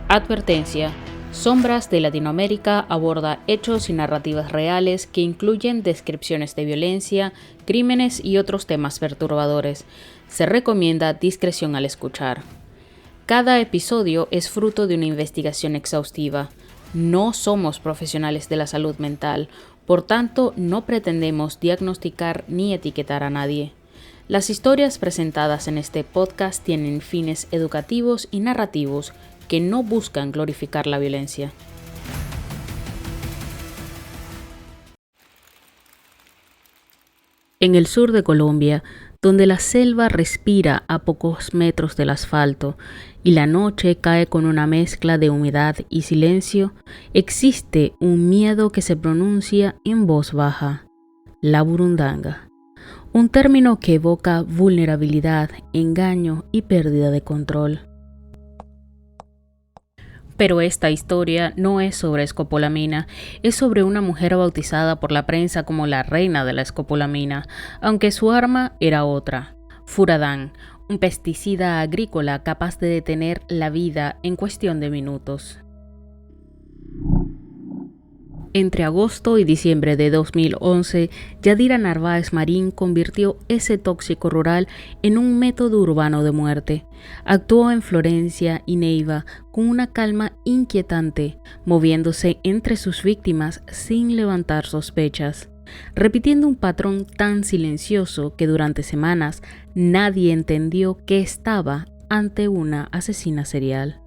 Advertencia. Sombras de Latinoamérica aborda hechos y narrativas reales que incluyen descripciones de violencia, crímenes y otros temas perturbadores. Se recomienda discreción al escuchar. Cada episodio es fruto de una investigación exhaustiva. No somos profesionales de la salud mental, por tanto no pretendemos diagnosticar ni etiquetar a nadie. Las historias presentadas en este podcast tienen fines educativos y narrativos que no buscan glorificar la violencia. En el sur de Colombia, donde la selva respira a pocos metros del asfalto y la noche cae con una mezcla de humedad y silencio, existe un miedo que se pronuncia en voz baja: la burundanga. Un término que evoca vulnerabilidad, engaño y pérdida de control. Pero esta historia no es sobre escopolamina, es sobre una mujer bautizada por la prensa como la reina de la escopolamina, aunque su arma era otra: furadán, un pesticida agrícola capaz de detener la vida en cuestión de minutos. Entre agosto y diciembre de 2011, Yadira Narváez Marín convirtió ese tóxico rural en un método urbano de muerte. Actuó en Florencia y Neiva con una calma inquietante, moviéndose entre sus víctimas sin levantar sospechas, repitiendo un patrón tan silencioso que durante semanas nadie entendió que estaba ante una asesina serial.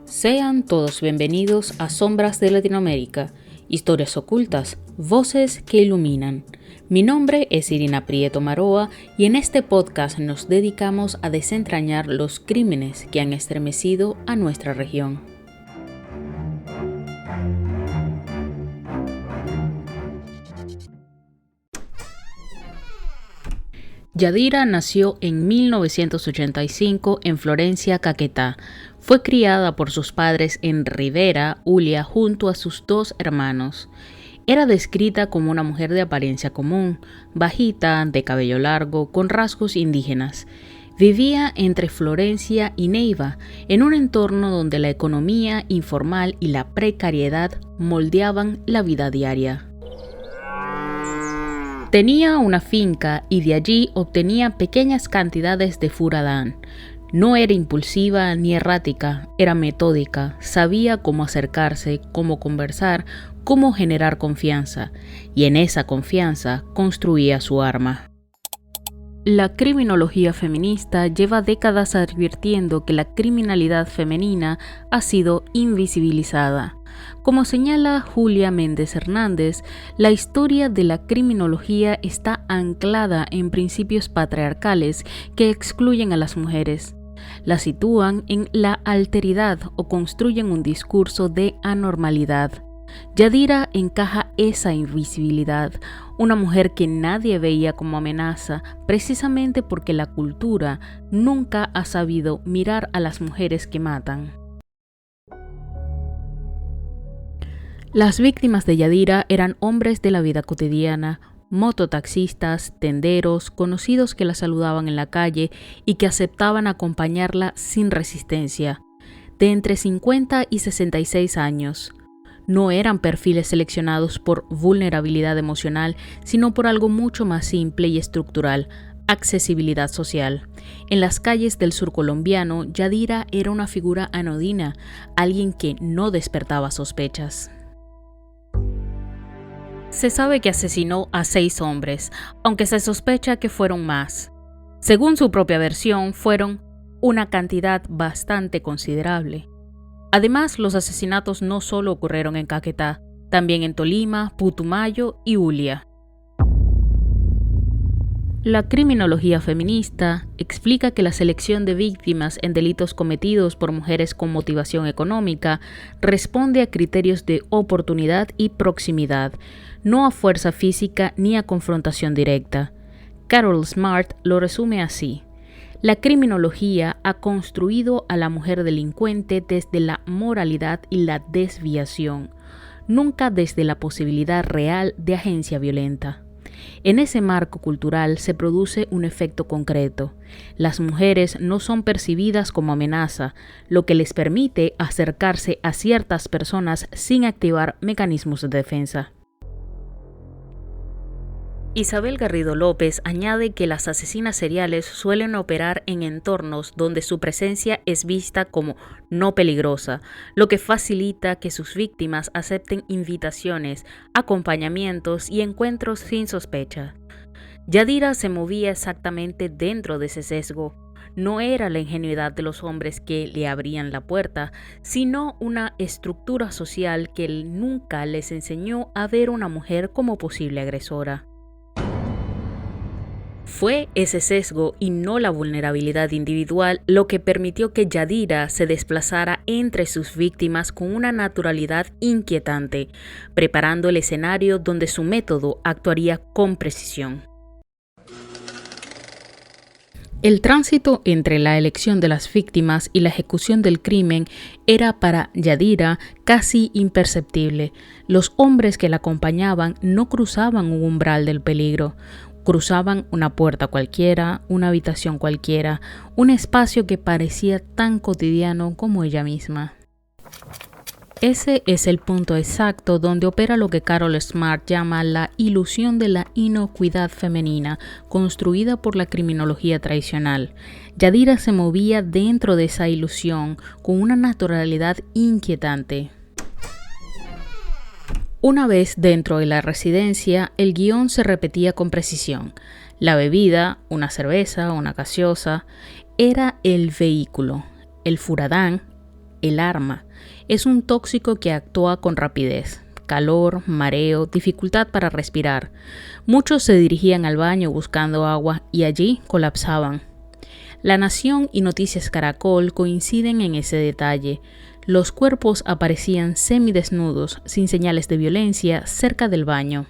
Sean todos bienvenidos a Sombras de Latinoamérica, historias ocultas, voces que iluminan. Mi nombre es Irina Prieto Maroa y en este podcast nos dedicamos a desentrañar los crímenes que han estremecido a nuestra región. Yadira nació en 1985 en Florencia, Caquetá. Fue criada por sus padres en Rivera, Huila, junto a sus dos hermanos. Era descrita como una mujer de apariencia común, bajita, de cabello largo, con rasgos indígenas. Vivía entre Florencia y Neiva, en un entorno donde la economía informal y la precariedad moldeaban la vida diaria. Tenía una finca y de allí obtenía pequeñas cantidades de furadán. No era impulsiva ni errática, era metódica, sabía cómo acercarse, cómo conversar, cómo generar confianza, y en esa confianza construía su arma. La criminología feminista lleva décadas advirtiendo que la criminalidad femenina ha sido invisibilizada. Como señala Julia Méndez Hernández, la historia de la criminología está anclada en principios patriarcales que excluyen a las mujeres. La sitúan en la alteridad o construyen un discurso de anormalidad. Yadira encaja esa invisibilidad, una mujer que nadie veía como amenaza, precisamente porque la cultura nunca ha sabido mirar a las mujeres que matan. Las víctimas de Yadira eran hombres de la vida cotidiana, mototaxistas, tenderos, conocidos que la saludaban en la calle y que aceptaban acompañarla sin resistencia, de entre 50 y 66 años. No eran perfiles seleccionados por vulnerabilidad emocional, sino por algo mucho más simple y estructural: accesibilidad social. En las calles del sur colombiano, Yadira era una figura anodina, alguien que no despertaba sospechas. Se sabe que asesinó a 6 hombres, aunque se sospecha que fueron más. Según su propia versión, fueron una cantidad bastante considerable. Además, los asesinatos no solo ocurrieron en Caquetá, también en Tolima, Putumayo y Huila. La criminología feminista explica que la selección de víctimas en delitos cometidos por mujeres con motivación económica responde a criterios de oportunidad y proximidad, no a fuerza física ni a confrontación directa. Carol Smart lo resume así: la criminología ha construido a la mujer delincuente desde la moralidad y la desviación, nunca desde la posibilidad real de agencia violenta. En ese marco cultural se produce un efecto concreto. Las mujeres no son percibidas como amenaza, lo que les permite acercarse a ciertas personas sin activar mecanismos de defensa. Isabel Garrido López añade que las asesinas seriales suelen operar en entornos donde su presencia es vista como no peligrosa, lo que facilita que sus víctimas acepten invitaciones, acompañamientos y encuentros sin sospecha. Yadira se movía exactamente dentro de ese sesgo. No era la ingenuidad de los hombres que le abrían la puerta, sino una estructura social que nunca les enseñó a ver a una mujer como posible agresora. Fue ese sesgo y no la vulnerabilidad individual lo que permitió que Yadira se desplazara entre sus víctimas con una naturalidad inquietante, preparando el escenario donde su método actuaría con precisión. El tránsito entre la elección de las víctimas y la ejecución del crimen era para Yadira casi imperceptible. Los hombres que la acompañaban no cruzaban un umbral del peligro. Cruzaban una puerta cualquiera, una habitación cualquiera, un espacio que parecía tan cotidiano como ella misma. Ese es el punto exacto donde opera lo que Carol Smart llama la ilusión de la inocuidad femenina, construida por la criminología tradicional. Yadira se movía dentro de esa ilusión con una naturalidad inquietante. Una vez dentro de la residencia, el guión se repetía con precisión. La bebida, una cerveza, una gaseosa, era el vehículo. El furadán, el arma, es un tóxico que actúa con rapidez. Calor, mareo, dificultad para respirar. Muchos se dirigían al baño buscando agua y allí colapsaban. La Nación y Noticias Caracol coinciden en ese detalle. Los cuerpos aparecían semidesnudos, sin señales de violencia, cerca del baño.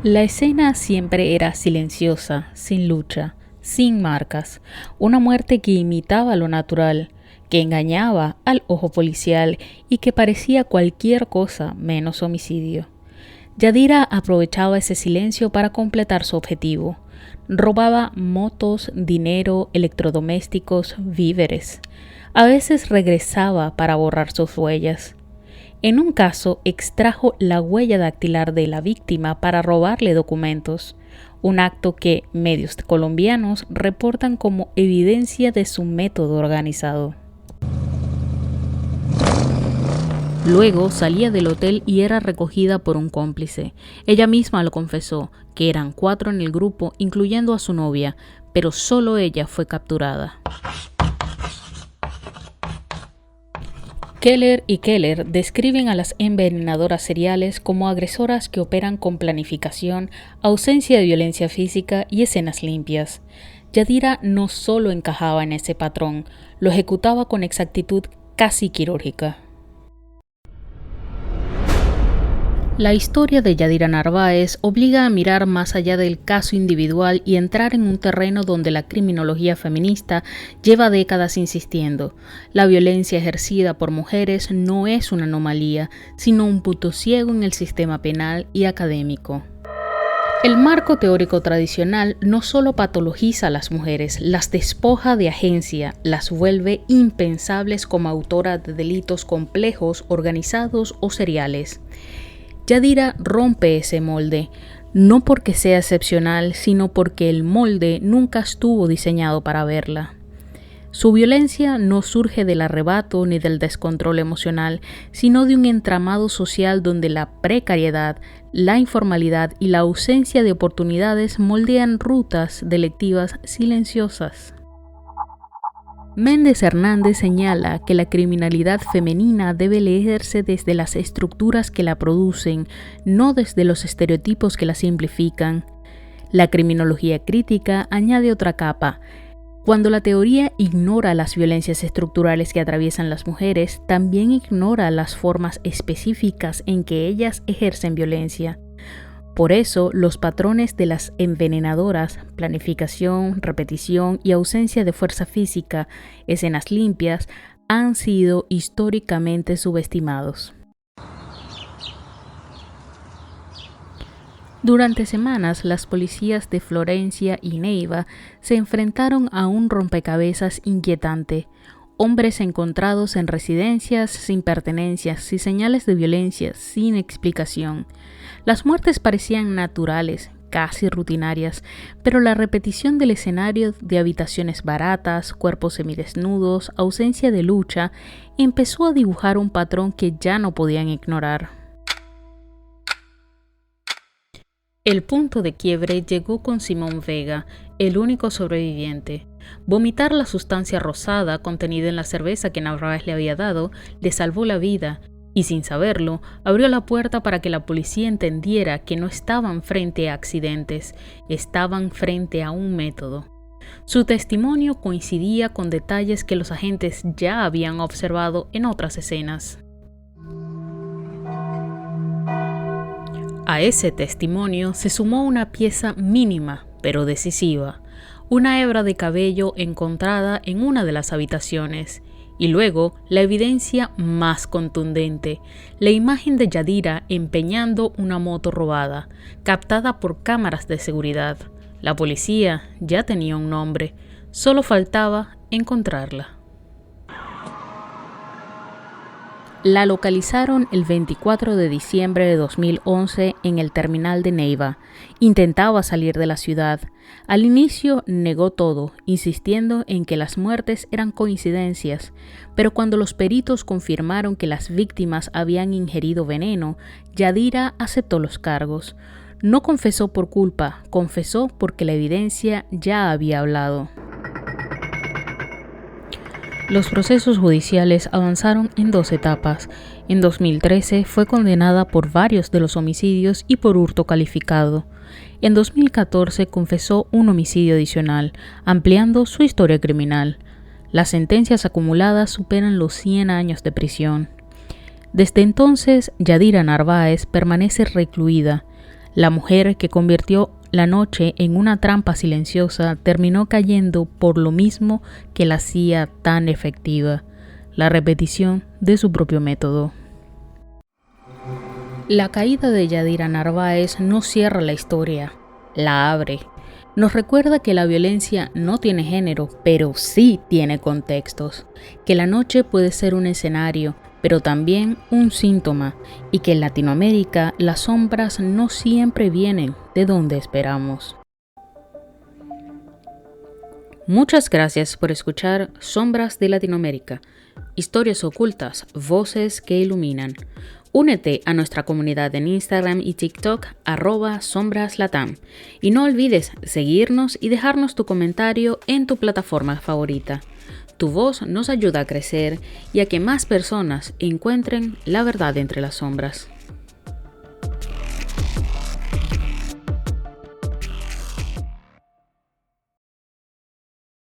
La escena siempre era silenciosa, sin lucha, sin marcas. Una muerte que imitaba lo natural, que engañaba al ojo policial y que parecía cualquier cosa menos homicidio. Yadira aprovechaba ese silencio para completar su objetivo. Robaba motos, dinero, electrodomésticos, víveres. A veces regresaba para borrar sus huellas. En un caso, extrajo la huella dactilar de la víctima para robarle documentos, un acto que medios colombianos reportan como evidencia de su método organizado. Luego salía del hotel y era recogida por un cómplice. Ella misma lo confesó, que eran 4 en el grupo, incluyendo a su novia, pero solo ella fue capturada. Keller y Keller describen a las envenenadoras seriales como agresoras que operan con planificación, ausencia de violencia física y escenas limpias. Yadira no solo encajaba en ese patrón, lo ejecutaba con exactitud casi quirúrgica. La historia de Yadira Narváez obliga a mirar más allá del caso individual y entrar en un terreno donde la criminología feminista lleva décadas insistiendo. La violencia ejercida por mujeres no es una anomalía, sino un punto ciego en el sistema penal y académico. El marco teórico tradicional no solo patologiza a las mujeres, las despoja de agencia, las vuelve impensables como autoras de delitos complejos, organizados o seriales. Yadira rompe ese molde, no porque sea excepcional, sino porque el molde nunca estuvo diseñado para verla. Su violencia no surge del arrebato ni del descontrol emocional, sino de un entramado social donde la precariedad, la informalidad y la ausencia de oportunidades moldean rutas delictivas silenciosas. Méndez Hernández señala que la criminalidad femenina debe leerse desde las estructuras que la producen, no desde los estereotipos que la simplifican. La criminología crítica añade otra capa. Cuando la teoría ignora las violencias estructurales que atraviesan las mujeres, también ignora las formas específicas en que ellas ejercen violencia. Por eso, los patrones de las envenenadoras, planificación, repetición y ausencia de fuerza física, escenas limpias, han sido históricamente subestimados. Durante semanas, las policías de Florencia y Neiva se enfrentaron a un rompecabezas inquietante. Hombres encontrados en residencias sin pertenencias y señales de violencia sin explicación. Las muertes parecían naturales, casi rutinarias, pero la repetición del escenario de habitaciones baratas, cuerpos semidesnudos, ausencia de lucha, empezó a dibujar un patrón que ya no podían ignorar. El punto de quiebre llegó con Simón Vega, el único sobreviviente. Vomitar la sustancia rosada contenida en la cerveza que Narváez le había dado le salvó la vida, y sin saberlo, abrió la puerta para que la policía entendiera que no estaban frente a accidentes, estaban frente a un método. Su testimonio coincidía con detalles que los agentes ya habían observado en otras escenas. A ese testimonio se sumó una pieza mínima, pero decisiva, una hebra de cabello encontrada en una de las habitaciones, y luego la evidencia más contundente, la imagen de Yadira empeñando una moto robada, captada por cámaras de seguridad. La policía ya tenía un nombre, solo faltaba encontrarla. La localizaron el 24 de diciembre de 2011 en el terminal de Neiva. Intentaba salir de la ciudad. Al inicio negó todo, insistiendo en que las muertes eran coincidencias, pero cuando los peritos confirmaron que las víctimas habían ingerido veneno, Yadira aceptó los cargos. No confesó por culpa, confesó porque la evidencia ya había hablado. Los procesos judiciales avanzaron en 2 etapas. En 2013 fue condenada por varios de los homicidios y por hurto calificado. En 2014 confesó un homicidio adicional, ampliando su historia criminal. Las sentencias acumuladas superan los 100 años de prisión. Desde entonces, Yadira Narváez permanece recluida. La mujer que convirtió la noche en una trampa silenciosa terminó cayendo por lo mismo que la hacía tan efectiva, la repetición de su propio método. La caída de Yadira Narváez no cierra la historia, la abre. Nos recuerda que la violencia no tiene género, pero sí tiene contextos, que la noche puede ser un escenario, pero también un síntoma, y que en Latinoamérica las sombras no siempre vienen de donde esperamos. Muchas gracias por escuchar Sombras de Latinoamérica, historias ocultas, voces que iluminan. Únete a nuestra comunidad en Instagram y TikTok @sombraslatam y no olvides seguirnos y dejarnos tu comentario en tu plataforma favorita. Tu voz nos ayuda a crecer y a que más personas encuentren la verdad entre las sombras.